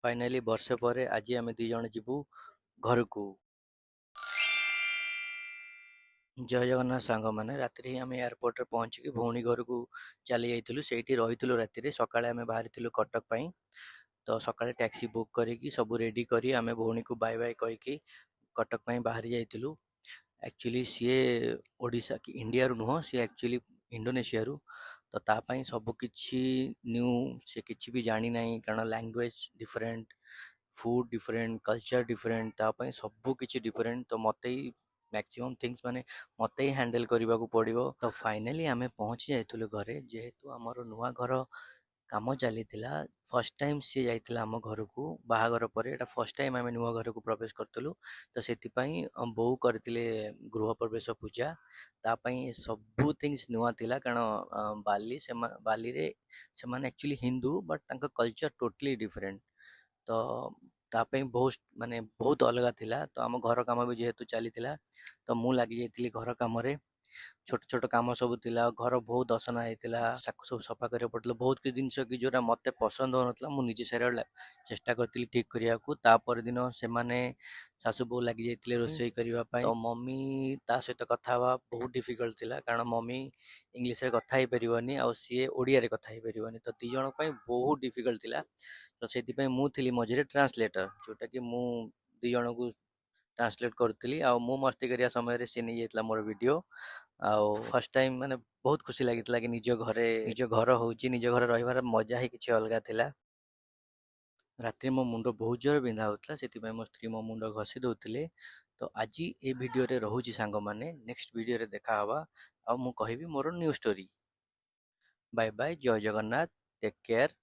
Finally वर्षे पर आज आम दी जण जीवु घर को। जय जगन्नाथ सांग मैंने राति ही आम एयरपोर्ट रे पहुँचिकी भौणी घर को चली जाइलु से रही राति सकाଳେ आम बाहरी कटक पाई। तो सकाळे टैक्सी बुक करी सब रेडी करी आम भौणी को बाय बाय कहीकि कटक पाई बाहरी जाइलु। एक्चुअली सी ओडिशा कि इंडिया रु नुह सी एक्चुअली इंडोनेशिया रु। तो तापाई सब किछि न्यू से किछि भी जानी नहीं कारण language different food different culture different तापाई सब किछि डिफरेंट। तो मते ही मैक्सिमम थिंग्स माने मते ही हैंडल करने को पड़ो। तो फाइनाली आम पहुँची जाइलु घरे जेहेतु आमर नुआ घर काम चली फर्स्ट टाइम सी जाइला आम घर को बाहागर पर एटा फर्स्ट टाइम आम नुआ घर को प्रवेश करूँ। तो से बोऊ करते गृह प्रवेश पूजा तापाई सबू थिंग्स नुआ थिला कारण बाली रे से माने एक्चुअली हिंदू बट तांका कल्चर टोटली डिफरेंट। तो तापाई बहुत माने बहुत अलग थिला। तो आम घर काम भी जेहेतु चली तो मु लगी जाइली घर काम रे छोट छोट काम सब थिला घर बहुत असना होता सब सफा कर पड़ता बहुत किसी जिनस कि जोरा मत पसंद हो ना मुझे सारे चेष्टा करी ठीक करने को। तापर दिन से माने सासू बो लगी जाइए रोषे करने। तो मम्मी ता सहित कथा बहुत डिफिकल्ट थिला कारण मम्मी इंग्लीश रे कथा ही परिवनी आ सी ओडिया रे कथा ही परिवनी। तो दी जन बहुत डिफिकल्ट थिला। तो से मु थी मझे ट्रांसलेटर जोटा कि मु दी जन को ट्रांसलेट करी आ मु मस्ती करिया समय सी नहीं जाइए मोर वीडियो। आउ फर्स्ट टाइम माने बहुत खुशी लगी कि निज घरे निज घर होची निज घर रहिबार मजा ही किसी अलग थिला। राति मो मुंड बहुत जोर बिंधा होता से मो स्त्री मो मुंड घसी दौले। तो आज ये वीडियो रे रहूची सांग माने नेक्स्ट वीडियो रे देखा हवा आ मु कहबी मोर new story. Bye bye Jai Jagannath take care.